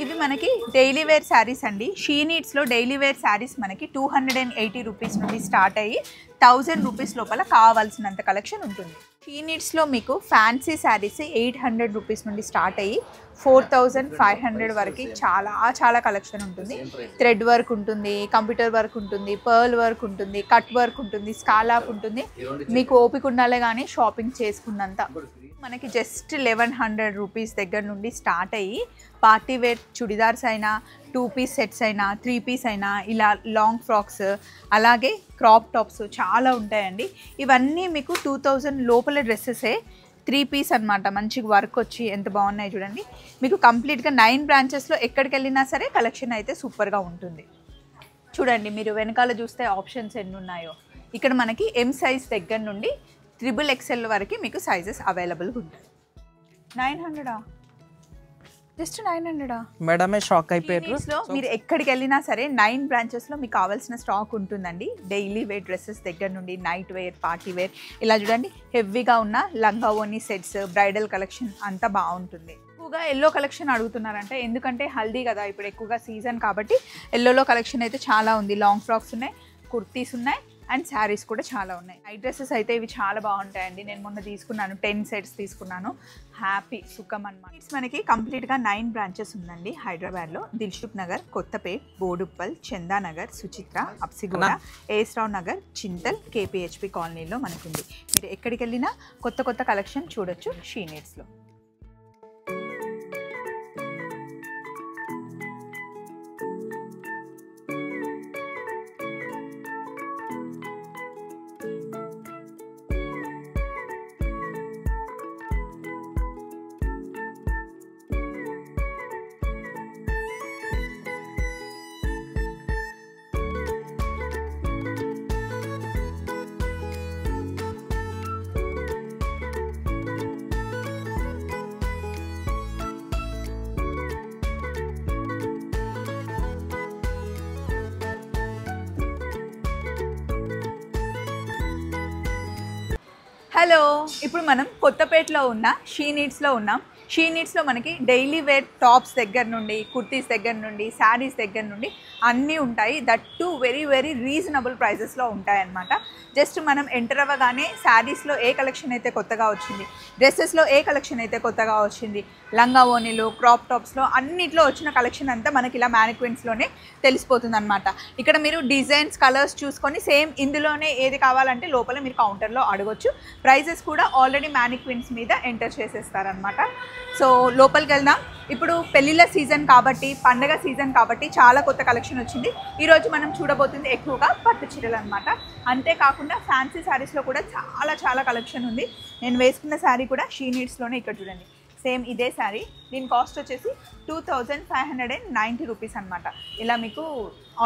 ఇవి మనకి daily wear saris అండి. షీ నీడ్స్లో డైలీ వేర్ శారీస్ మనకి 280 రూపీస్ నుండి స్టార్ట్ అయ్యి 1000 రూపీస్ లోపల కావాల్సినంత కలెక్షన్ ఉంటుంది. షీ నీడ్స్లో మీకు ఫ్యాన్సీ శారీస్ 800 రూపీస్ నుండి స్టార్ట్ అయ్యి 4500 వరకు చాలా కలెక్షన్ ఉంటుంది. థ్రెడ్ వర్క్ ఉంటుంది, కంప్యూటర్ వర్క్ ఉంటుంది, పర్ల్ వర్క్ ఉంటుంది, కట్ వర్క్ ఉంటుంది, స్కాలాప్ ఉంటుంది. మీకు ఓపిక ఉండాలే కానీ షాపింగ్ చేసుకున్నంత. మనకి జస్ట్ 1100 రూపీస్ దగ్గర నుండి స్టార్ట్ అయ్యి పార్టీ వేర్ చుడిదార్స్ అయినా, 2 పీస్ సెట్స్ అయినా, 3 పీస్ అయినా, ఇలా లాంగ్ ఫ్రాక్స్, అలాగే క్రాప్ టాప్స్ చాలా ఉంటాయండి. ఇవన్నీ మీకు 2000 లోపల డ్రెస్సెసే. 3 పీస్ అనమాట, మంచి వర్క్ వచ్చి ఎంత బాగున్నాయి చూడండి. మీకు కంప్లీట్గా 9 బ్రాంచెస్లో ఎక్కడికి వెళ్ళినా సరే కలెక్షన్ అయితే సూపర్గా ఉంటుంది. చూడండి, మీరు వెనకాల చూస్తే ఆప్షన్స్ ఎన్ని ఉన్నాయో. ఇక్కడ మనకి ఎం సైజ్ దగ్గర నుండి XXL వరకు మీకు సైజెస్ అవైలబుల్గా ఉంటాయి. 900 జస్ట్ 900 మేడమే షాక్ అయిపోయారు. మీరు ఎక్కడికి వెళ్ళినా సరే 9 బ్రాంచెస్లో మీకు కావాల్సిన స్టాక్ ఉంటుందండి. డైలీ వేర్ డ్రెస్సెస్ దగ్గర నుండి నైట్ వేర్, పార్టీ వేర్, ఇలా చూడండి హెవీగా ఉన్న లంగా ఓని సెట్స్, బ్రైడల్ కలెక్షన్ అంతా బాగుంటుంది. ఎక్కువగా ఎల్లో కలెక్షన్ అడుగుతున్నారంటే, ఎందుకంటే హల్దీ కదా ఇప్పుడు ఎక్కువగా సీజన్ కాబట్టి ఎల్లోలో కలెక్షన్ అయితే చాలా ఉంది. లాంగ్ ఫ్రాక్స్ ఉన్నాయి, కుర్తీస్ ఉన్నాయి, అండ్ శారీస్ కూడా చాలా ఉన్నాయి. నైట్ డ్రెస్సెస్ అయితే ఇవి చాలా బాగుంటాయండి. నేను మొన్న తీసుకున్నాను, 10 సెట్స్ తీసుకున్నాను. హ్యాపీ సుఖం అన్నమాట. ఇట్స్ మనకి కంప్లీట్గా 9 బ్రాంచెస్ ఉందండి హైదరాబాద్లో. దిల్సుఖ్ నగర్, కొత్తపేట్, బోడుప్పల్, చందానగర్, సుచిత్ర, అప్సిగూడ, ఏస్రావ్ నగర్, చింతల్, KPHP కాలనీలో మనకుంది. మీరు ఎక్కడికి వెళ్ళినా కొత్త కలెక్షన్ చూడొచ్చు షీ నీడ్స్లో. హలో, ఇప్పుడు మనం కొత్తపేటలో ఉన్న షీ నీడ్స్లో ఉన్నాం. షీ నీడ్స్లో మనకి డైలీ వేర్ టాప్స్ దగ్గర నుండి, కుర్తీస్ దగ్గర నుండి, శారీస్ దగ్గర నుండి అన్నీ ఉంటాయి. దట్ టు వెరీ రీజనబుల్ ప్రైజెస్లో ఉంటాయన్నమాట. జస్ట్ మనం ఎంటర్ అవ్వగానే శారీస్లో ఏ కలెక్షన్ అయితే కొత్తగా వచ్చింది, డ్రెస్సెస్లో ఏ కలెక్షన్ అయితే కొత్తగా వచ్చింది, లంగా ఓనీలు, క్రాప్ టాప్స్లో అన్నిట్లో వచ్చిన కలెక్షన్ అంతా మనకి ఇలా మ్యానిక్విన్స్లోనే తెలిసిపోతుంది అనమాట. ఇక్కడ మీరు డిజైన్స్, కలర్స్ చూసుకొని సేమ్ ఇందులోనే ఏది కావాలంటే లోపల మీరు కౌంటర్లో అడగొచ్చు. ప్రైజెస్ కూడా ఆల్రెడీ మ్యానిక్విన్స్ మీద ఎంటర్ చేసేస్తారనమాట. సో లోపలికి వెళ్దాం. ఇప్పుడు పెళ్ళిళ్ళ సీజన్ కాబట్టి, పండగ సీజన్ కాబట్టి చాలా కొత్త కలెక్షన్ వచ్చింది. ఈరోజు మనం చూడబోతుంది ఎక్కువగా పట్టు చీరలు అనమాట. అంతేకాకుండా ఫ్యాన్సీ శారీస్లో కూడా చాలా కలెక్షన్ ఉంది. నేను వేసుకున్న శారీ కూడా షీ నీడ్స్లోనే. ఇక్కడ చూడండి, సేమ్ ఇదే శారీ. దీని కాస్ట్ వచ్చేసి 2590 రూపీస్ అనమాట. ఇలా మీకు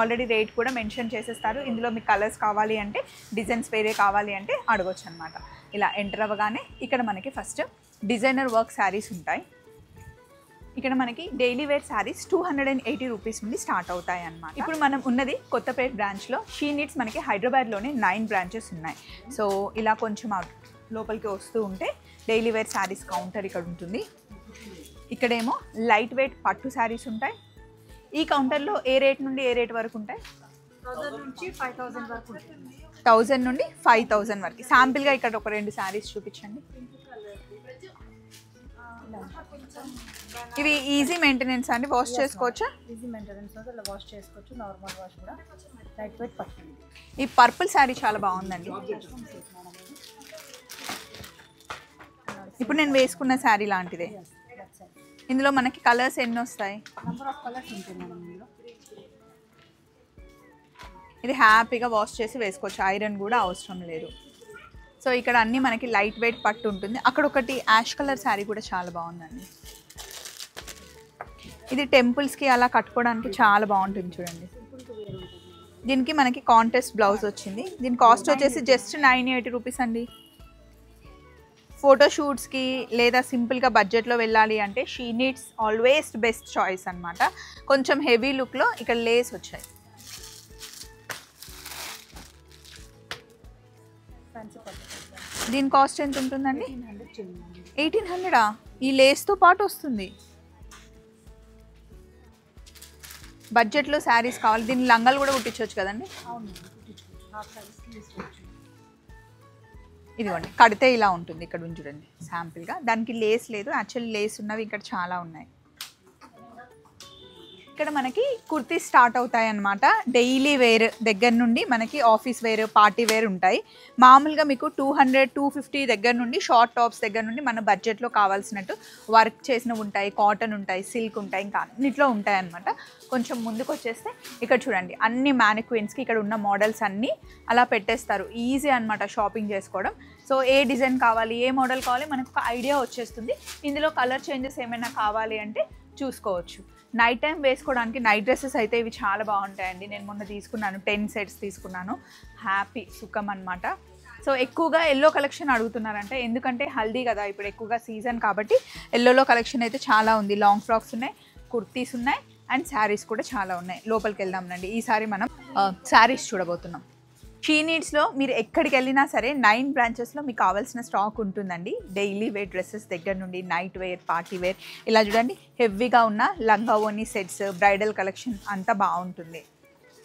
ఆల్రెడీ రేట్ కూడా మెన్షన్ చేసేస్తారు. ఇందులో మీకు కలర్స్ కావాలి అంటే, డిజైన్స్ వేరే కావాలి అంటే అడగొచ్చు అనమాట. ఇలా ఎంటర్ అవ్వగానే ఇక్కడ మనకి ఫస్ట్ డిజైనర్ వర్క్ శారీస్ ఉంటాయి. ఇక్కడ మనకి డైలీ వేర్ శారీస్ 280 రూపీస్ నుండి స్టార్ట్ అవుతాయి అన్నమాట. ఇప్పుడు మనం ఉన్నది కొత్తపేట బ్రాంచ్లో. షీ నీడ్స్ మనకి హైదరాబాద్లోనే 9 బ్రాంచెస్ ఉన్నాయి. సో ఇలా కొంచెం లోపలికి వస్తూ ఉంటే డైలీ వేర్ శారీస్ కౌంటర్ ఇక్కడ ఉంటుంది. ఇక్కడేమో లైట్ వెయిట్ పట్టు శారీస్ ఉంటాయి. ఈ కౌంటర్లో ఏ రేట్ నుండి ఏ రేట్ వరకు ఉంటాయి? 1000 నుంచి 5000 వరకు ఉంటుంది. 1000 నుండి 5000 వరకు. శాంపిల్గా ఇక్కడ ఒక 2 శారీస్ చూపించండి. ఇవి ఈజీ మెయింటెనెన్స్ అండి, వాష్ చేసుకోవచ్చా? ఈజీ మెయింటెనెన్స్ అలా వాష్ చేసుకోవచ్చు. నార్మల్ వాష్ కూడా. లైట్ వెయిట్ పట్టు. ఈ పర్పుల్ శారీ చాలా బాగుందండి. ఇప్పుడు నేను వేసుకున్న శారీ లాంటిదే. ఇందులో మనకి కలర్స్ ఎన్ని వస్తాయి? నెంబర్ ఆఫ్ కలర్స్ ఉంటాయి మేడం ఇందులో. ఇది హ్యాపీగా వాష్ చేసి వేసుకోవచ్చు, ఐరన్ కూడా అవసరం లేదు. సో ఇక్కడ అన్నీ మనకి లైట్ వెయిట్ పట్టు ఉంటుంది. అక్కడ ఒకటి యాష్ కలర్ శారీ కూడా చాలా బాగుందండి. ఇది టెంపుల్స్కి అలా కట్టుకోవడానికి చాలా బాగుంటుంది చూడండి. దీనికి మనకి కాంట్రాస్ట్ బ్లౌజ్ వచ్చింది. దీని కాస్ట్ వచ్చేసి జస్ట్ 980 రూపీస్ అండి. ఫోటోషూట్స్కి లేదా సింపుల్గా బడ్జెట్లో వెళ్ళాలి అంటే she needs always best choice అనమాట. కొంచెం హెవీ లుక్లో ఇక్కడ లేస్ వచ్చాయి. దీని కాస్ట్ ఎంత ఉంటుందండి? 1800. ఈ లేస్తో పాటు వస్తుంది. బడ్జెట్లో శారీస్ కావాలి, దీని లంగాలు కూడా కుట్టించవచ్చు కదండి. అవునండి, కుట్టించుకోవచ్చు. హాఫ్ సారీస్కి తీసుకోవచ్చు. ఇదిగోండి కడితే ఇలా ఉంటుంది. ఇక్కడ ఉంది చూడండి శాంపిల్గా. దానికి లేస్ లేదు, యాక్చువల్లీ లేస్ ఉన్నవి ఇక్కడ చాలా ఉన్నాయి. ఇక్కడ మనకి కుర్తీ స్టార్ట్ అవుతాయి అన్నమాట. డైలీ వేర్ దగ్గర నుండి మనకి ఆఫీస్ వేర్, పార్టీ వేర్ ఉంటాయి. మామూలుగా మీకు 200-250 దగ్గర నుండి షార్ట్ టాప్స్ దగ్గర నుండి మన బడ్జెట్లో కావాల్సినట్టు వర్క్ చేసినవి ఉంటాయి, కాటన్ ఉంటాయి, సిల్క్ ఉంటాయి, ఇంకా అన్నిట్లో ఉంటాయి అన్నమాట. కొంచెం ముందుకు వచ్చేస్తే ఇక్కడ చూడండి అన్ని మ్యానిక్విన్స్కి ఇక్కడ ఉన్న మోడల్స్ అన్నీ అలా పెట్టేస్తారు. ఈజీ అన్నమాట షాపింగ్ చేసుకోవడం. సో ఏ డిజైన్ కావాలి, ఏ మోడల్ కావాలి మనకు ఒక ఐడియా వచ్చేస్తుంది. ఇందులో కలర్ చేంజెస్ ఏమైనా కావాలి అంటే చూసుకోవచ్చు. నైట్ టైం వేసుకోవడానికి నైట్ డ్రెస్సెస్ అయితే ఇవి చాలా బాగుంటాయండి. నేను మొన్న తీసుకున్నాను, 10 సెట్స్ తీసుకున్నాను. హ్యాపీ సుఖం అనమాట. సో ఎక్కువగా ఎల్లో కలెక్షన్ అడుగుతున్నారంటే, ఎందుకంటే హల్దీ కదా ఇప్పుడు ఎక్కువగా సీజన్ కాబట్టి ఎల్లోలో కలెక్షన్ అయితే చాలా ఉంది. లాంగ్ ఫ్రాక్స్ ఉన్నాయి, కుర్తీస్ ఉన్నాయి, అండ్ శారీస్ కూడా చాలా ఉన్నాయి. లోపలికి వెళ్దాంనండి. ఈసారి మనం శారీస్ చూడబోతున్నాం. షీ నీడ్స్లో మీరు ఎక్కడికి వెళ్ళినా సరే 9 బ్రాంచెస్లో మీకు కావాల్సిన స్టాక్ ఉంటుందండి. డైలీ వేర్ డ్రెస్సెస్ దగ్గర నుండి నైట్ వేర్, పార్టీ వేర్, ఇలా చూడండి హెవీగా ఉన్న లంగా ఓని సెట్స్, బ్రైడల్ కలెక్షన్ అంతా బాగుంటుంది.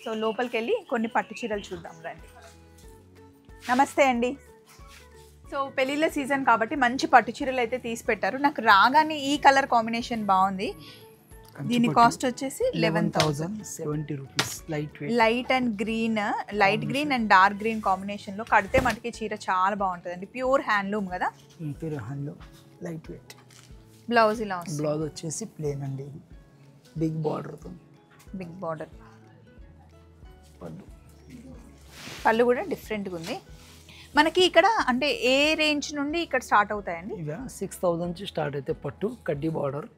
సో లోపలికి వెళ్ళి కొన్ని పట్టు చీరలు చూద్దాం రండి. నమస్తే అండి. సో పెళ్ళిళ్ళ సీజన్ కాబట్టి మంచి పట్టు చీరలు అయితే తీసి పెట్టారు. నాకు రాగానే ఈ కలర్ కాంబినేషన్ బాగుంది. దీని కాస్ట్ వచ్చేసి 11,070 rupees. Light and green, light green and dark green కాంబినేషన్లో కడితే మటుకి చీర చాలా బాగుంటుందండి. ప్యూర్ హ్యాండ్లూమ్ కదా. Pure handloom, light weight. Blouse ఇలా వస్తుంది. బ్లౌజ్ వచ్చేసి ప్లేన్ అండి, ఇది బిగ్ బార్డర్తో. Big border. పళ్ళు కూడా డిఫరెంట్గా ఉంది. మనకి ఇక్కడ అంటే ఏ రేంజ్ నుండి ఇక్కడ స్టార్ట్ అవుతాయండి? ఇవి 6,000 నుంచి స్టార్ట్ అయితే పట్టు కడ్డీ బార్డర్.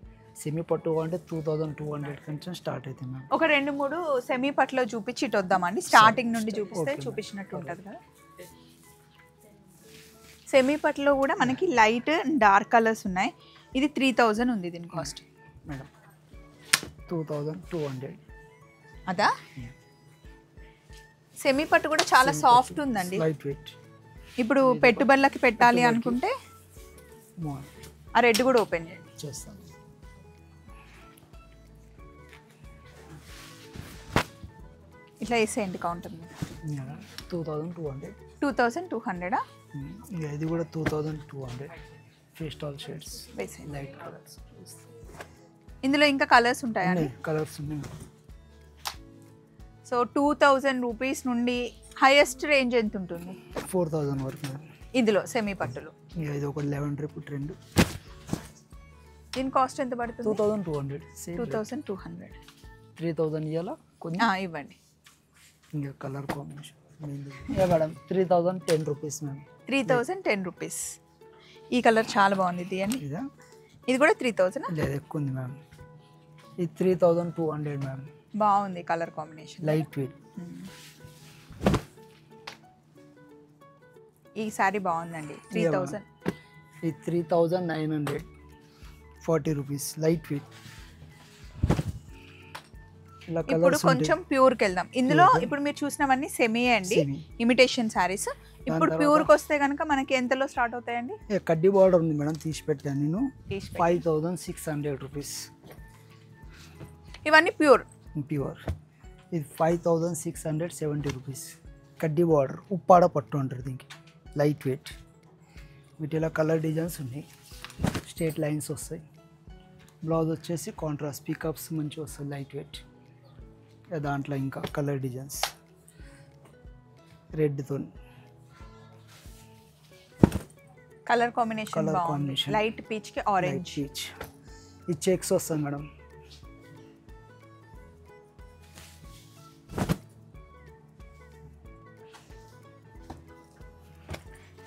సెమీ పట్టు అంటే 2,200 కొంచెం స్టార్ట్ అవుతుంది మ్యామ్. ఒక 2-3 సెమీ పట్టులో చూపించి ఇటు వద్దామండి. స్టార్టింగ్ నుండి చూపిస్తే చూపించినట్టు ఉంటుంది కదా. సెమీ పట్టులో కూడా మనకి లైట్ డార్క్ కలర్స్ ఉన్నాయి. ఇది 3,000 ఉంది దీని కాస్ట్. మేడం 2,200. అదా? సెమీ పట్టు కూడా చాలా సాఫ్ట్ ఉందండి, లైట్ వెయిట్. ఇప్పుడు పెట్టుబడులకి పెట్టాలి అనుకుంటే ఆ రెడ్ కూడా ఓపెన్ చేస్తాం. ఇట్లా వేసేయండి కౌంటర్ మీద. 2,200. 2,200. ఇది కూడా 2,200. ఫేస్టల్ షేడ్స్ వేసేయండి. Light colours. ఇందులో ఇంకా కలర్స్ ఉంటాయా? కలర్స్ ఉన్నాయి. సో 2,000 రూపీస్ నుండి హైయెస్ట్ రేంజ్ ఎంత ఉంటుంది? 4,000 వరకు. ఇందులో సెమీ పట్టులు ఇది ఒక 11 రేపు ట్రెండ్. దీని కాస్ట్ ఎంత పడుతుంది? 2,200. 2,200. 3,000 ఇవ్వాలా కొన్ని ఇవ్వండి. ఇంకా colour combination madam 3,010 rupees ma'am. 3,010 rupees. ఈ కలర్ చాలా బాగుంది. ఇది అండి, ఇదా? ఇది కూడా 3,000. లేదు ఎక్కువ ఉంది మ్యామ్. ఇది 3,200 మ్యామ్. బాగుంది కలర్ కాంబినేషన్, లైట్ వెయిట్. ఈ సారీ బాగుందండి. 3,000. ఇది 3,940 రూపీస్. Light weight. ఇప్పుడు కొంచెం ప్యూర్కి వెళ్దాం. ఇందులో ఇప్పుడు మీరు చూసినవన్నీ సెమీ అండి, ఇమిటేషన్ శారీస్. ఇప్పుడు ప్యూర్కి వస్తే కనుక మనకి ఎంతలో స్టార్ట్ అవుతాయండి? కడ్డీ బార్డర్ ఉంది మేడం, తీసి పెట్టాను నేను. 5,600 రూపీస్. ఇవన్నీ ప్యూర్. ప్యూర్. ఇది 5,670 రూపీస్. కడ్డీ బార్డర్, ఉప్పాడ పట్టు అంటారు దీనికి. Light weight. వీటిలో కలర్ డిజైన్స్ ఉన్నాయి, స్ట్రేట్ లైన్స్ వస్తాయి. బ్లౌజ్ వచ్చేసి కాంట్రాస్ట్ పికప్స్ మంచిగా వస్తాయి, లైట్ వెయిట్. దాంట్లో ఇంకా కలర్ డిజైన్స్ రెడ్తో. కలర్ కాంబినేషన్ బాగుంది. లైట్ పీచ్ కి ఆరెంజ్. పీచ్. ఈ చెక్స్ వస్తుంది మేడం.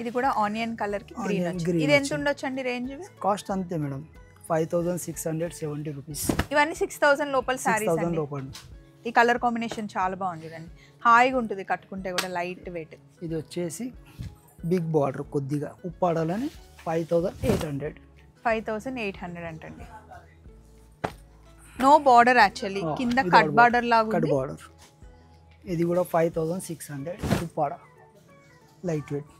ఇది కూడా ఆనియన్ కలర్ కి గ్రీన్. ఇది ఎంత ఉండొచ్చు అండి రేంజ్? కాస్ట్ అంతే మేడం, 5,670 రూపీస్. ఇవన్నీ 6,000 లోపల సారీస్ అండి. లోపల. ఈ కలర్ కాంబినేషన్ చాలా బాగుంది చూడండి, హాయిగా ఉంటుంది కట్టుకుంటే కూడా, లైట్ వెయిట్. ఇది వచ్చేసి బిగ్ బార్డర్ కొద్దిగా ఉప్పాడాలని 5,800. 5,800 అంటండి. నో బార్డర్ యాక్చువల్లీ, కింద కట్ బార్డర్ లాగా కట్ బార్డర్. ఇది కూడా 5,600 ఉప్పాడ, లైట్ వెయిట్.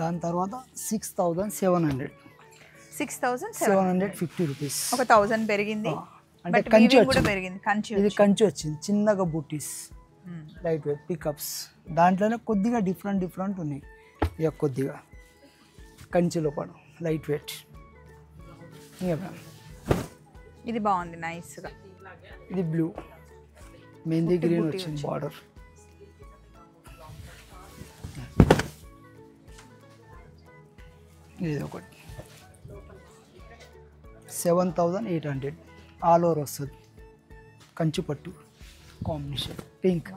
దాని తర్వాత 6,700. 6,750 రూపీస్. ఒక 1,000 పెరిగింది. అంటే బట్ కంచి వీవింగ్ కూడా వచ్చింది. పెరిగింది, కంచి ఇది కంచి వచ్చింది, చిన్నగా బూటీస్, లైట్ వెయిట్ పికప్స్. దాంట్లోనే కొద్దిగా డిఫరెంట్ ఉన్నాయి. ఇక కొద్దిగా కంచి లోపల లైట్ వెయిట్. ఇది బాగుంది నైస్గా. ఇది బ్లూ మెహందీ గ్రీన్ బుట్టి వచ్చింది బార్డర్. ఇది ఒకటి 7,800 ఆల్ ఓవర్ వస్తుంది. కంచి పట్టు కాంబినేషన్, పింక్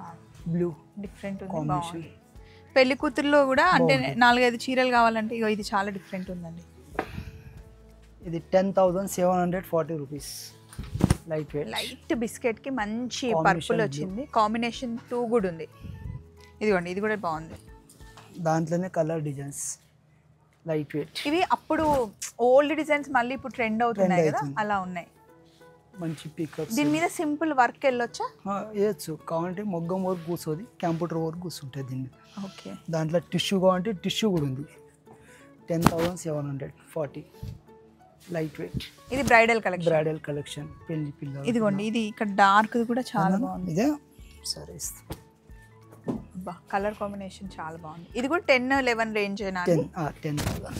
బ్లూ డిఫరెంట్ ఉంది, కాంబినేషన్. బాగుంది. పెళ్లి కూతురులో కూడా అంటే 4-5 చీరలు కావాలంటే ఇగో ఇది చాలా డిఫరెంట్ ఉందండి. ఇది 10,740 రూపీస్. Light weight. లైట్ బిస్కెట్కి మంచి Combination పర్పుల్ blue. వచ్చింది, కాంబినేషన్ 2 కూడా ఉంది. ఇదిగోండి ఇది కూడా బాగుంది. దాంట్లోనే కలర్ డిజైన్స్ లైట్ వెయిట్. ఇవి అప్పుడు ఓల్డ్ డిజైన్స్ మళ్ళీ ఇప్పుడు ట్రెండ్ అవుతున్నాయి కదా, అవుతుంది. అలా ఉన్నాయి. మంచి పికప్స్. దీని మీద సింపుల్ వర్క్ వెళ్ళొచ్చా? వేయచ్చు, కావాలంటే మొగ్గం వర్క్ కూర్చోది, కంప్యూటర్ వర్క్ కూర్చుంటుంది దీన్ని. ఓకే. దాంట్లో టిష్యూ కావాలంటే టిష్యూ కూడా ఉంది. 10,740 లైట్ వెయిట్. ఇది బ్రైడల్ కలెక్షన్. బ్రైడల్ కలెక్షన్, పెళ్లి పిల్ల. ఇదిగోండి ఇది ఇక్కడ డార్క్ కూడా చాలా బాగుంది. ఇదే సరే ఇస్తా. కలర్ కాంబినేషన్ చాలా బాగుంది. ఇది కూడా 10-11 రేంజ్ అయినా 10,000.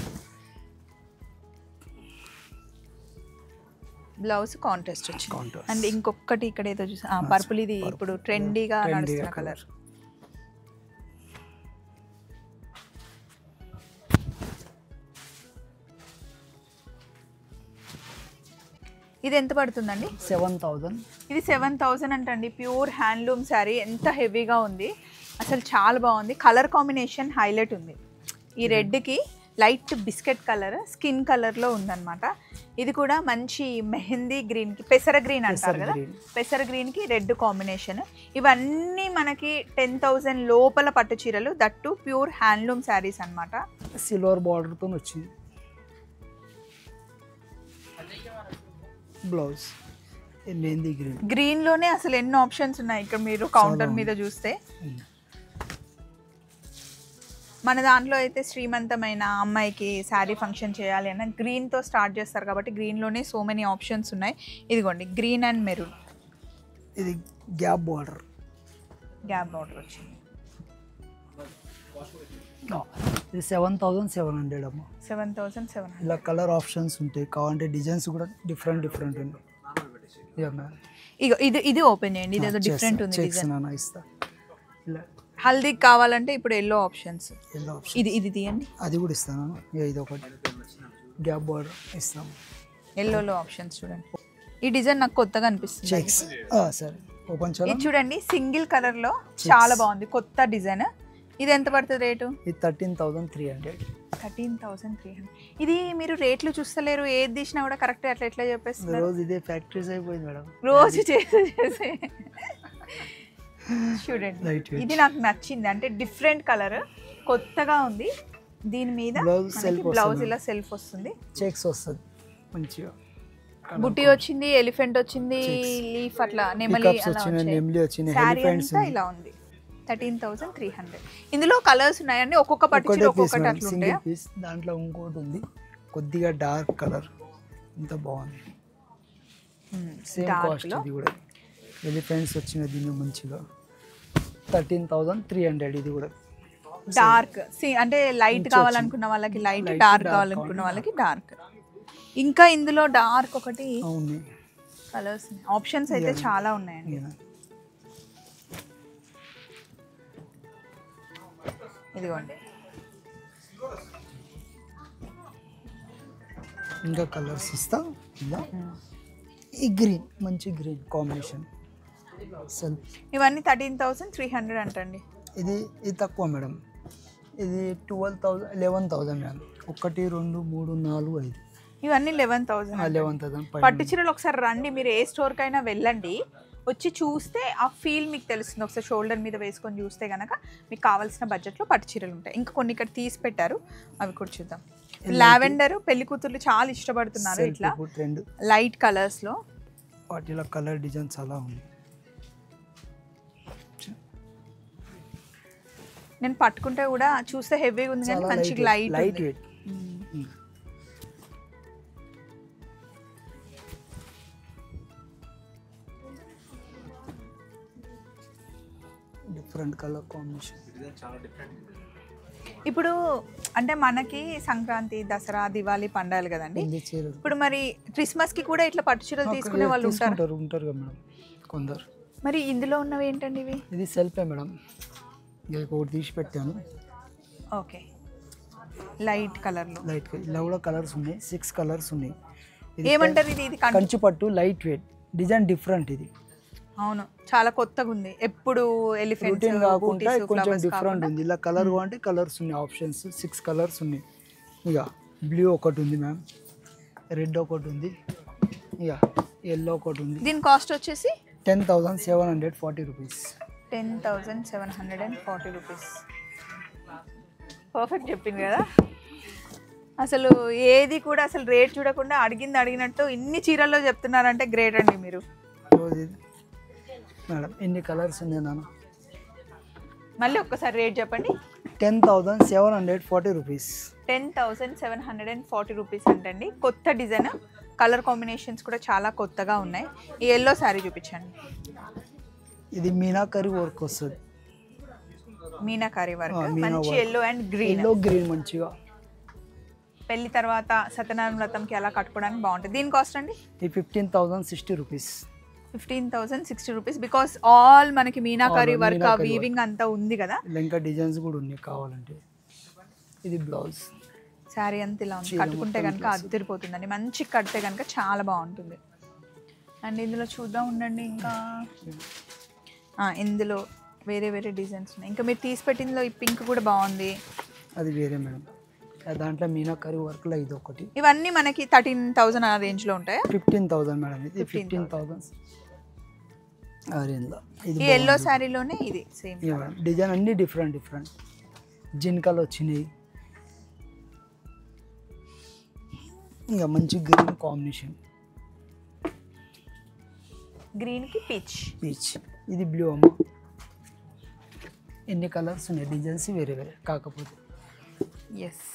బ్లౌజ్ కాంట్రాస్ట్ వచ్చింది. Contrast. అండ్ ఇంకొకటి ఇక్కడ ఏదో చూసా పర్పుల్, ఇది ఇప్పుడు ట్రెండీగా నడుస్తున్న కలర్. ఇది ఎంత పడుతుందండి? 7,000. ఇది 7,000 అంటండి. ప్యూర్ హ్యాండ్లూమ్ శారీ, ఎంత హెవీగా ఉంది అసలు, చాలా బాగుంది. కలర్ కాంబినేషన్ హైలైట్ ఉంది. ఈ రెడ్కి లైట్ బిస్కెట్ కలర్, స్కిన్ కలర్లో ఉందన్నమాట. ఇది కూడా మంచి మెహందీ గ్రీన్కి, పెసర గ్రీన్ అంటారు కదా, పెసర గ్రీన్కి రెడ్ కాంబినేషన్. ఇవన్నీ మనకి 10,000 లోపల పట్టు చీరలు, దట్టు ప్యూర్ హ్యాండ్లూమ్ శారీస్ అనమాట. సిల్వర్ బార్డర్తో వచ్చింది బ్లౌజ్. మెహందీ గ్రీన్. గ్రీన్లోనే అసలు ఎన్ని ఆప్షన్స్ ఉన్నాయి ఇక్కడ మీరు కౌంటర్ మీద చూస్తే. మన దాంట్లో అయితే శ్రీమంతమైన అమ్మాయికి శారీ ఫంక్షన్ చేయాలి అన్న గ్రీన్తో స్టార్ట్ చేస్తారు కాబట్టి గ్రీన్లోనే సో మెనీ ఆప్షన్స్ ఉన్నాయి. ఇదిగోండి గ్రీన్ అండ్ మెరూన్. ఇది గ్యాప్ బార్డర్. గ్యాప్ బార్డర్ వచ్చింది. ఇది 7,700 అమ్మ. 7,700. ఇలా కలర్ ఆప్షన్స్ ఉంటాయి, కావాలంటే డిజైన్స్ కూడా డిఫరెంట్ ఉంటాయి. ఇగో ఇది ఓపెన్ చేయండి, ఇది ఏదో డిఫరెంట్ ఉంది డిజైన్. ఇస్తా. ఇలా హల్దీకి కావాలంటే ఇప్పుడు ఎల్లో ఆప్షన్స్. Yellow option. ఇది తీయండి, అది కూడా ఇస్తాను. ఇది ఒకటి గ్యాప్ బార్డర్ ఇస్తాం. ఎల్లోలో ఆప్షన్స్ చూడండి. ఈ డిజైన్ నాకు కొత్తగా అనిపిస్తుంది. చెక్స్. సరే ఓపెన్ చేయాలి. ఇది చూడండి సింగిల్ కలర్ లో చాలా బాగుంది, కొత్త డిజైన్. ఇది ఎంత పడుతుంది రేటు? ఇది 13,300. 13,300. ఇది మీరు రేట్లు చూస్తలేరు, ఏది తీసినా కూడా కరెక్ట్ అట్లా ఎట్లా చెప్పేస్తున్నారు? రోజు ఇదే ఫ్యాక్టరీస్ అయిపోయింది మేడం, రోజు చేసి చూడండి. ఇది నాకు నచ్చింది, అంటే డిఫరెంట్ కలర్, కొత్తగా ఉంది. దీని మీద బ్లౌజ్ ఇలా సెల్ఫ్ వస్తుంది, చెక్స్ వస్తుంది మంచిగా. బుట్టి వచ్చింది, ఎలిఫెంట్ వచ్చింది, లీఫ్ అట్లా నెమలి అలా వచ్చింది. శారీ అంతా ఇలా ఉంది. 13,300. ఇందులో కలర్స్ ఉన్నాయండి, ఒక్కొక్క పట్టు చీర ఒక్కొక్కటి అట్లా ఉంటాయి. దాంట్లో ఇంకోటి ఉంది కొద్దిగా డార్క్ కలర్, ఇంత బాగుంది. Same cost. ఇది కూడా ఎలిఫెంట్స్ వచ్చిన దీన్ని మంచిగా 13,300. ఇది కూడా డార్క్ అంటే లైట్ కావాలనుకున్న వాళ్ళకి లైట్, డార్క్ కావాలనుకున్న వాళ్ళకి డార్క్. ఇంకా ఇందులో డార్క్ ఒకటి కలర్స్ ఆప్షన్స్ అయితే చాలా ఉన్నాయండి. ఇదిగోండి ఇంకా కలర్స్ ఇస్తా. ఈ గ్రీన్, మంచి గ్రీన్ కాంబినేషన్. ఇవన్నీ 13,300 అంటండి. ఇది తక్కువ మేడం, ఇది 12,000 11,000 మేడం. 1 2 3 4 5 ఇవన్నీ 11,000. పట్టు చీరలు ఒకసారి రండి, మీరు ఏ స్టోర్కైనా వెళ్ళండి, వచ్చి చూస్తే ఆ ఫీల్ మీకు తెలుస్తుంది. ఒకసారి షోల్డర్ మీద వేసుకొని చూస్తే కనుక మీకు కావాల్సిన బడ్జెట్లో పట్టు చీరలు ఉంటాయి. ఇంకా కొన్ని ఇక్కడ తీసి పెట్టారు, అవి కూడా చూద్దాం. లావెండర్ పెళ్లి కూతుర్లు చాలా ఇష్టపడుతున్నారు, ఇట్లా లైట్ కలర్స్లో. వాటిలో కలర్ డిజైన్ చాలా ఉంది. నేను పట్టుకుంటే కూడా చూస్తే హెవీగా ఉంది కానీ మంచిగా light weight. Different colour combination. ఇప్పుడు అంటే మనకి సంక్రాంతి, దసరా, దివాళీ పండాలి కదండి. ఇది చీరలు ఇప్పుడు మరి క్రిస్మస్ కి కూడా ఇట్లా పట్టు చీరలు తీసుకునే వాళ్ళు ఉంటారు ఉంటారు కదా మేడం కొందరు. మరి ఇందులో ఉన్నవి ఏంటండి ఇవి? ఇది సెల్ఫే మేడం, ఇది ఒకటి తీసి పెట్టాను. ఓకే, లైట్ కలర్ లో. లైట్ ఇలా కూడా కలర్స్ ఉన్నాయి, 6 కలర్స్ ఉన్నాయి. ఏమంటారు ఇది? ఇది కంచి పట్టు, లైట్ వెయిట్, డిజైన్ డిఫరెంట్. ఇది అవును, చాలా కొత్తగా ఉంది. ఎప్పుడు ఎలిఫెంట్స్ రొటీన్ కాకుండా కొంచెం డిఫరెంట్ ఉంది. ఇలా కలర్ అంటే కలర్స్ ఉన్నాయి, ఆప్షన్స్ 6 కలర్స్ ఉన్నాయి. ఇక బ్లూ ఒకటి ఉంది మ్యామ్, రెడ్ ఒకటి ఉంది, ఇక ఎల్లో ఒకటి ఉంది. దీని కాస్ట్ వచ్చేసి 10,740 రూపీస్. 10,740 రూపీస్. పర్ఫెక్ట్ చెప్పింది కదా. అసలు ఏది కూడా అసలు రేట్ చూడకుండా అడిగింది అడిగినట్టు ఇన్ని చీరల్లో చెప్తున్నారంటే గ్రేట్ అండి మీరు. మేడం ఎన్ని కలర్స్ ఉన్నాయి నాన్న? మళ్ళీ ఒక్కసారి రేట్ చెప్పండి. 10,740 రూపీస్. 10,740 రూపీస్ అంటండి. కొత్త డిజైన్, కలర్ కాంబినేషన్స్ కూడా చాలా కొత్తగా ఉన్నాయి. ఈ ఎల్లో శారీ చూపించండి. ఇది మీనాకరీ వర్క్ వస్తుంది, మీనాకారి వర్క్, మంచి yellow and green. Yellow green మంచిగా పెళ్లి తర్వాత సత్యనారాయణ వ్రతంకి అలా కట్టుకోవడానికి బాగుంటుంది. దీని కాస్ట్ అండి? ఇది 15,060 రూపీస్. 15,060 రూపీస్. బికాస్ ఆల్ మనకి మీనాకారి వర్క్, వీవింగ్ అంతా ఉంది కదా. ఇంకా డిజైన్స్ కూడా ఉన్నాయి కావాలంటే. ఇది బ్లౌజ్. శారీ అంతా ఇలా ఉంది, కట్టుకుంటే కనుక అద్దరిపోతుందండి. మంచి కడితే కనుక చాలా బాగుంటుంది. అండ్ ఇందులో చూద్దాం ఉండండి. ఇంకా ఇందులో వేరే వేరే డిజైన్స్ ఉన్నాయి. ఇంకా మీరు తీసి పెట్టిందిలో ఈ పింక్ కూడా బాగుంది. అది వేరే మేడం, దాంట్లో మీనాకరీ వర్క్లో ఇది ఒకటి. ఇవన్నీ మనకి 13,000 ఆ రేంజ్లో ఉంటాయా? 15,000 మేడం. ఇది 15,000 ఆ రేంజ్లో. ఈ ఎల్లో శారీలోనే ఇది సేమ్ డిజైన్, అన్ని డిఫరెంట్ డిఫరెంట్ జిన్కలు వచ్చినాయి. ఇంకా మంచి గ్రీన్ కాంబినేషన్, గ్రీన్కి పీచ్. పీచ్. ఇది బ్లూ అమ్మ. ఎన్ని కలర్స్ ఉన్నాయి, డిజైన్స్ వేరే వేరే కాకపోతే. ఎస్,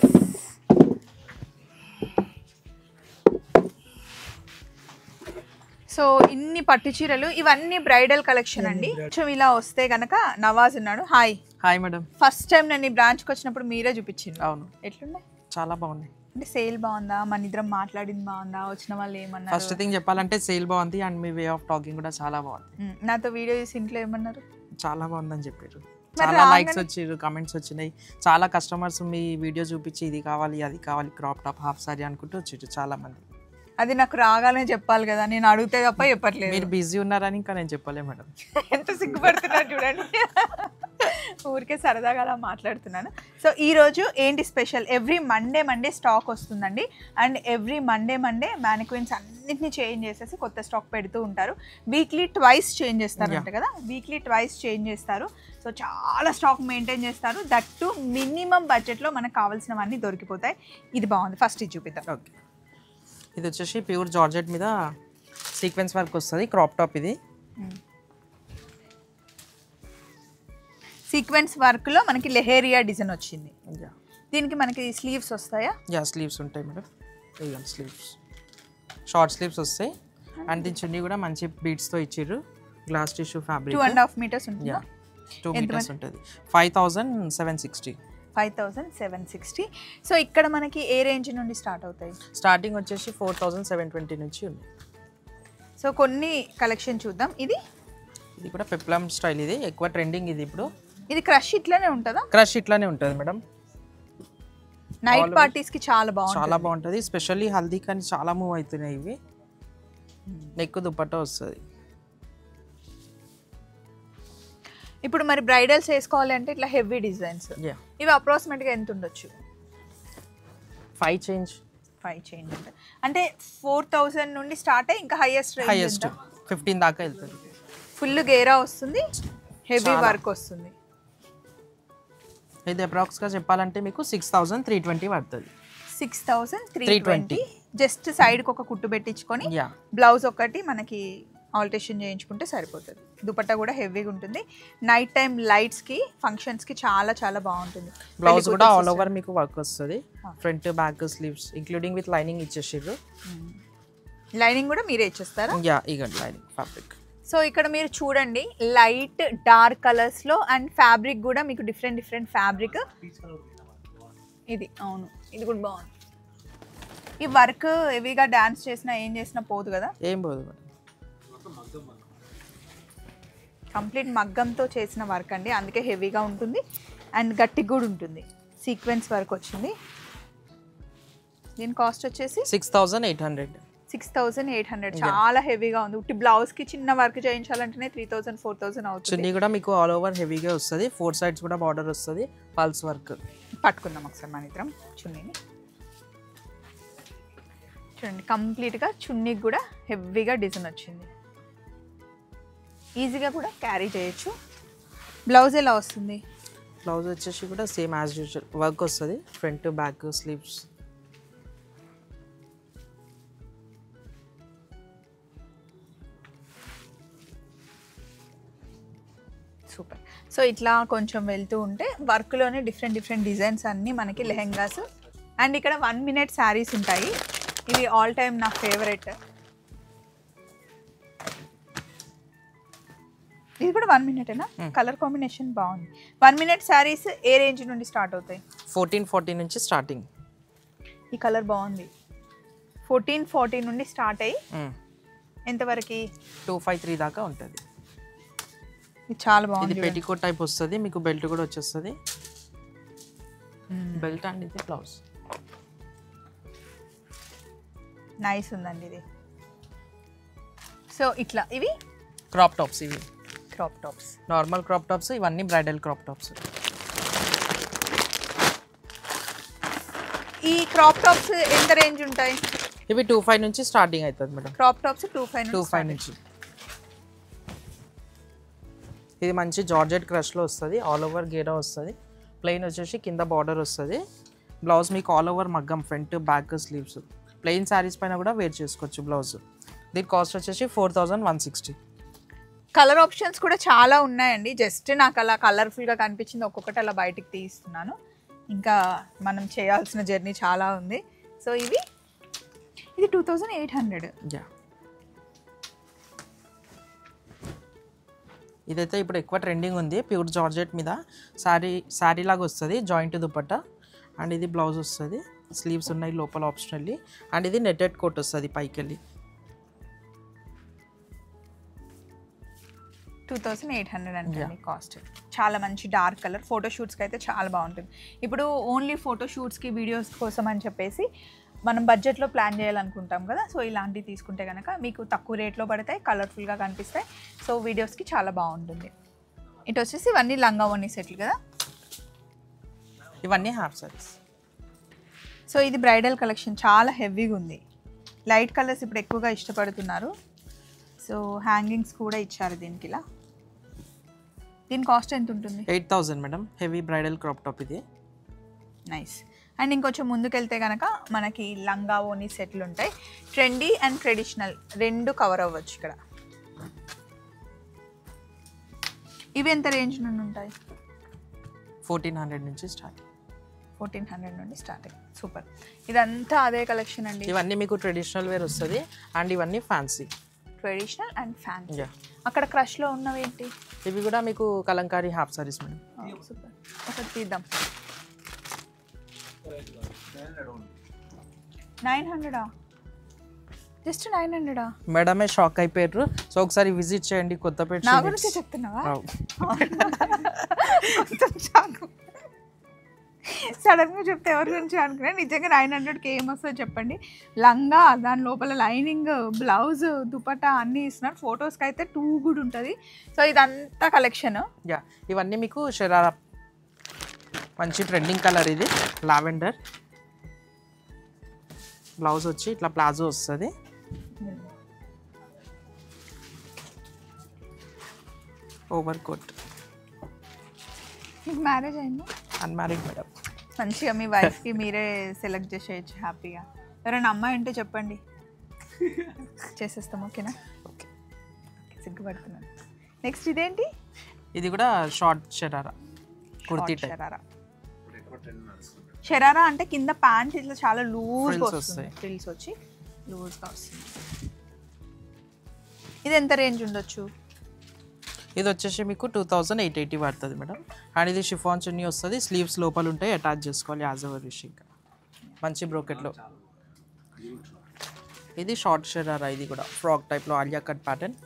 సో ఇన్ని పట్టు చీరలు, ఇవన్నీ బ్రైడల్ కలెక్షన్ అండి. కొంచెం ఇలా వస్తే గనక నవాజ్ ఉన్నాడు. Hi. Hi madam. First time నేను ఈ బ్రాంచ్కి వచ్చినప్పుడు మీరే చూపించింది. అవును. ఎట్లున్నాయి? చాలా బాగుంది. అంటే సేల్ బాగుందా, మన ఇద్దరం మాట్లాడింది బాగుందా, వచ్చిన వాళ్ళు ఏమన్నారు? ఫస్ట్ థింగ్ చెప్పాలంటే సేల్ బాగుంది and me way of talking కూడా చాలా బాగుంది. నాతో వీడియో చూసి ఇంట్లో ఏమన్నారు? చాలా బాగుందని చెప్పారు. చాలా లైక్స్ వచ్చారు, కమెంట్స్ వచ్చినాయి. చాలా కస్టమర్స్ మీ వీడియో చూపించి ఇది కావాలి అది కావాలి, క్రాప్ టాప్, హాఫ్ సారీ అనుకుంటూ వచ్చారు చాలా మంది. అది నాకు రాగానే చెప్పాలి కదా, నేను అడిగితే తప్ప చెప్పట్లేదు. మీరు బిజీ ఉన్నారని ఇంకా నేను చెప్పలే మేడం. ఎంత సిగ్గుపడుతున్నారు చూడండి. ఊరికే సరదాగా అలా మాట్లాడుతున్నాను. సో ఈరోజు ఏంటి స్పెషల్? ఎవ్రీ మండే స్టాక్ వస్తుందండి. అండ్ ఎవ్రీ మండే మ్యానిక్విన్స్ అన్నిటిని చేంజ్ చేసేసి కొత్త స్టాక్ పెడుతూ ఉంటారు. వీక్లీ ట్వైస్ చేంజ్ చేస్తారంట కదా, వీక్లీ ట్వైస్ చేంజ్ చేస్తారు. సో చాలా స్టాక్ మెయింటైన్ చేస్తారు. దట్ టు మినిమం బడ్జెట్లో మనకు కావాల్సినవన్నీ దొరికిపోతాయి. ఇది బాగుంది, ఫస్ట్ ఇది చూపిద్దాం. ఓకే, ఇది వచ్చేసి ప్యూర్ జార్జెట్ మీద సీక్వెన్స్ వర్క్ వస్తుంది, క్రాప్ టాప్. ఇది సీక్వెన్స్ వర్క్ లో మనకి లెహేరియా డిజైన్ వచ్చింది. దీనికి మనకి స్లీవ్స్ వస్తాయా? యా, స్లీవ్స్ ఉంటాయి మేడం. ఇదిగోండి స్లీవ్స్, షార్ట్ స్లీవ్స్ వస్తాయి. అండ్ దీని చున్నీ కూడా మంచి బీడ్స్ తో ఇచ్చారు. Glass tissue fabric. 2.5 మీటర్స్ ఉంటుంది. 2 మీటర్స్ ఉంటుంది. 5,760. 5,760. సో ఇక్కడ మనకి ఏ రేంజ్ నుండి స్టార్ట్ అవుతాయి? స్టార్టింగ్ వచ్చేసి 4,720 నుంచి ఉంది. సో కొన్ని కలెక్షన్ చూద్దాం. ఇది కూడా పెప్లమ్ స్టైల్. ఇది ఎక్కువ ట్రెండింగ్. ఇది ఇప్పుడు ఇది క్రష్ ఇట్లానే ఉంటుందా? క్రష్ ఇట్లానే ఉంటుంది మేడం. నైట్ పార్టీస్ కి చాలా బాగుంటుంది. స్పెషల్లీ హల్దీ కానీ చాలా మూవ్ అవుతున్నాయి ఇవి. నెక్ దుపట్టా వస్తుంది. ఇప్పుడు మరి బ్రైడల్స్ వేసుకోవాలి అంటే ఇట్లా హెవీ డిజైన్స్, ఇవి అప్రాక్సిమేట్ గా ఎంత ఉండొచ్చు? 5 చేంజ్ అంటే 4,000 నుండి స్టార్ట్ అయ్యి ఇంకా హైయెస్ట్ 15 దాకా వెళ్తుంది. ఫుల్ గేరా వస్తుంది, హెవీ వర్క్ వస్తుంది. ఇది అప్రాక్స్ గా చెప్పాలంటే మీకు 6,320 పడుతుంది. 6,320. జస్ట్ సైడ్ కి ఒక కుట్టు పెట్టించుకొని బ్లౌజ్ ఒకటి మనకి ఆల్టరేషన్ చేయించుకుంటే సరిపోతుంది. దుపట్టా కూడా హెవీగా ఉంటుంది. నైట్ టైం లైట్స్ కి, ఫంక్షన్స్ కి చాలా చాలా బాగుంటుంది. బ్లౌజ్ కూడా ఆల్ ఓవర్ మీకు వర్క్ వస్తుంది. Front back sleeves including with lining ఇచ్చేసారు. లైనింగ్ కూడా మీరే ఇచ్చేస్తారా? యా, ఇగండి లైనింగ్ ఫ్యాబ్రిక్. సో ఇక్కడ మీరు చూడండి లైట్ డార్క్ కలర్స్లో అండ్ ఫ్యాబ్రిక్ కూడా మీకు డిఫరెంట్ ఫ్యాబ్రిక్. ఇది అవును, ఇది కూడా బాగుంది. ఈ వర్క్ హెవీగా డాన్స్ చేసినా ఏం చేసినా పోదు కదా? ఏం పోదు మేడం. కంప్లీట్ మగ్గంతో చేసిన వర్క్ అండి, అందుకే హెవీగా ఉంటుంది అండ్ గట్టిగా కూడా ఉంటుంది. సీక్వెన్స్ వర్క్ వచ్చింది. దీని కాస్ట్ వచ్చేసి 6,800. 6,800. చాలా హెవీగా ఉంది. ఉట్టి బ్లౌజ్కి చిన్న వర్క్ చేయించాలంటేనే 3,000 4,000 అవుతుంది. చున్నీ కూడా మీకు ఆల్ ఓవర్ హెవీగా వస్తుంది. 4 sides కూడా బార్డర్ వస్తుంది, పల్స్ వర్క్. పట్టుకుందాం ఒకసారి మన ఇద్దరం చున్నీని. చూడండి కంప్లీట్గా చున్నీకి కూడా హెవీగా డిజైన్ వచ్చింది. ఈజీగా కూడా క్యారీ చేయొచ్చు. బ్లౌజ్ ఎలా వస్తుంది? బ్లౌజ్ వచ్చేసి కూడా సేమ్ యాజ్ యూజువల్ వర్క్ వస్తుంది, front back sleeves. Super. So ఇట్లా కొంచెం వెళ్తూ ఉంటే వర్క్లోనే డిఫరెంట్ డిజైన్స్ అన్నీ మనకి లెహెంగాస్. అండ్ ఇక్కడ 1 minute శారీస్ ఉంటాయి. ఇవి ఆల్ టైమ్ నా ఫేవరెట్. ఇది కూడా 1 minute-ఏనా? కలర్ కాంబినేషన్ బాగుంది. 1 minute శారీస్ ఏ రేంజ్ నుండి స్టార్ట్ అవుతాయి? 1440 నుంచి స్టార్టింగ్. ఈ కలర్ బాగుంది. 1440 నుండి స్టార్ట్ అయ్యి ఎంతవరకు? 253 దాకా ఉంటుంది. ఇది చాలా బాగుంది. ఇది పెట్టికోట్ టైప్ వస్తుంది, మీకు బెల్ట్ కూడా వచ్చేస్తుంది. బెల్ట్ అండ్ ఇది బ్లౌజ్. నైస్ ఉందండి ఇది. సో ఇట్లా ఇవి క్రాప్ టాప్స్. ఇవి crop tops, normal crop tops. ఇవన్నీ బ్రైడల్ క్రాప్ టాప్స్. ఈ క్రాప్ టాప్స్ ఎంత రేంజ్ ఉంటాయి? ఇవి 25 నుంచి స్టార్టింగ్ అవుతుంది మేడం. క్రాప్ టాప్స్ 25 నుంచి. ఇది మంచి జార్జెట్ క్రష్లో వస్తుంది, ఆల్ ఓవర్ గేరా వస్తుంది. ప్లెయిన్ వచ్చేసి కింద బార్డర్ వస్తుంది. బ్లౌజ్ మీకు ఆల్ ఓవర్ మగ్గం, front back sleeves. Plain saris పైన కూడా వేర్ చేసుకోవచ్చు బ్లౌజ్. దీని కాస్ట్ వచ్చేసి 4,160. కలర్ ఆప్షన్స్ కూడా చాలా ఉన్నాయండి. జస్ట్ నాకు అలా కలర్ఫుల్గా కనిపించింది, ఒక్కొక్కటి అలా బయటికి తీస్తున్నాను. ఇంకా మనం చేయాల్సిన జర్నీ చాలా ఉంది. సో ఇది 2,800. ఇదైతే ఇప్పుడు ఎక్కువ ట్రెండింగ్ ఉంది. ప్యూర్ జార్జెట్ మీద శారీ లాగా వస్తుంది, జాయింట్ దుపట్టా. అండ్ ఇది బ్లౌజ్ వస్తుంది, స్లీవ్స్ ఉన్నాయి లోపల ఆప్షనల్లీ. అండ్ ఇది నెట్టెడ్ కోట్ వస్తుంది పైకి వెళ్ళి. 2,800 అంటే కాస్ట్. చాలా మంచి డార్క్ కలర్. ఫోటోషూట్స్కి అయితే చాలా బాగుంటుంది. ఇప్పుడు ఓన్లీ ఫోటోషూట్స్కి వీడియోస్ కోసం అని చెప్పేసి మనం బడ్జెట్లో ప్లాన్ చేయాలనుకుంటాం కదా. సో ఇలాంటివి తీసుకుంటే కనుక మీకు తక్కువ రేట్లో పడతాయి, కలర్ఫుల్గా కనిపిస్తాయి. సో వీడియోస్కి చాలా బాగుంటుంది. ఇటు వచ్చేసి ఇవన్నీ లంగా ఓణి సెట్లు కదా. ఇవన్నీ హాఫ్ సారీస్. సో ఇది బ్రైడల్ కలెక్షన్, చాలా హెవీగా ఉంది. లైట్ కలర్స్ ఇప్పుడు ఎక్కువగా ఇష్టపడుతున్నారు. సో హ్యాంగింగ్స్ కూడా ఇచ్చారు దీనికి. ఇలా దీని కాస్ట్ ఎంత ఉంటుంది? 8,000 madam. Heavy bridal crop top ఇది. నైస్. అండ్ ఇంకొంచెం ముందుకెళ్తే కనుక మనకి లంగా ఓని సెట్లు ఉంటాయి. ట్రెండీ అండ్ ట్రెడిషనల్ రెండు కవర్ అవ్వచ్చు ఇక్కడ. ఇవి ఎంత రేంజ్ నుండి ఉంటాయి? 1,400 నుంచి స్టార్ట్. 1,400 నుండి స్టార్టింగ్. సూపర్. ఇదంతా అదే కలెక్షన్ అండి. ఇవన్నీ మీకు ట్రెడిషనల్ వేర్ వస్తుంది. అండ్ ఇవన్నీ ఫ్యాన్సీ. Traditional and fancy. అక్కడ క్రష్లో ఉన్నవి ఏంటి? ఇవి కూడా మీకు Kalamkari half saris madam. Super. ఒకటి తీద్దాం. 900? జస్ట్ 900? మేడమే షాక్ అయిపోయారు. సో ఒకసారి విజిట్ చేయండి కొత్తపేట. నా గురించి చెప్తున్నావా? సడన్గా చెప్తే ఎవరి గురించి అనుకున్నా. నిజంగా 900కి ఏమొస్తుందో చెప్పండి. లంగా, దాని లోపల లైనింగ్, బ్లౌజ్, దుపట్టా అన్నీ ఇస్తున్నారు. ఫొటోస్కి అయితే టూ గుడ్ ఉంటుంది. సో ఇదంతా కలెక్షన్. యా, ఇవన్నీ మీకు షరారా మంచి ట్రెండింగ్ కలర్. ఇది లావెండర్. బ్లౌజ్ వచ్చి ఇట్లా ప్లాజో వస్తుంది. Over coat. మీకు మ్యారేజ్ అయిందా? Unmarried madam. మంచిగా మీ వైఫ్కి మీరే సెలెక్ట్ చేసేయచ్చు హ్యాపీగా. ఎవరైనా అమ్మాయి ఉంటే చెప్పండి, చేసేస్తాం. ఓకేనా? ఓకే. సిగ్గుపడుతున్నాను. నెక్స్ట్ ఇదేంటి? ఇది కూడా షార్ట్ షరారా కుర్తీ టైప్. షరారా. షరారా అంటే కింద ప్యాంట్ ఇట్లా చాలా లూజ్గా వస్తుంది, ఫ్రిల్స్ వచ్చి లూజ్గా వస్తుంది. ఇది ఎంత రేంజ్ ఉండొచ్చు? ఇది వచ్చేసి మీకు 2880 పడుతుంది మేడం. అండ్ ఇది షిఫాన్ చున్నీ వస్తుంది, స్లీవ్స్ లోపల ఉంటాయి, అటాచ్ చేసుకోవాలి యాజ్ ఎవర్ విష్. ఇంకా మంచి బ్రోకెట్లో. ఇది షార్ట్ షరారా, ఇది కూడా ఫ్రాక్ టైప్లో ఆలియా కట్ ప్యాటర్న్.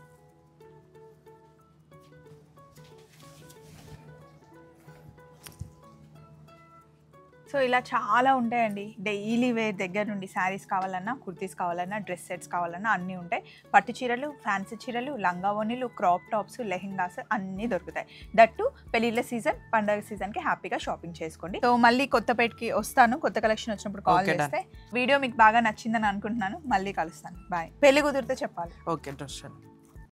సో ఇలా చాలా ఉంటాయండి. డైలీ వేర్ దగ్గర నుండి శారీస్ కావాలన్నా, కుర్తీస్ కావాలన్నా, డ్రెస్ సెట్స్ కావాలన్నా అన్నీ ఉంటాయి. పట్టు చీరలు, ఫ్యాన్సీ చీరలు, లంగా ఓణీలు, క్రాప్ టాప్స్, లెహెంగాస్ అన్నీ దొరుకుతాయి. దట్టు పెళ్ళిళ్ళ సీజన్, పండగ సీజన్కి హ్యాపీగా షాపింగ్ చేసుకోండి. సో మళ్ళీ కొత్తపేటకి వస్తాను, కొత్త కలెక్షన్ వచ్చినప్పుడు కాల్ చేస్తే. వీడియో మీకు బాగా నచ్చిందని అనుకుంటున్నాను. మళ్ళీ కలుస్తాను. బాయ్. పెళ్లి కుదిరితే చెప్పాలి. Okay dress.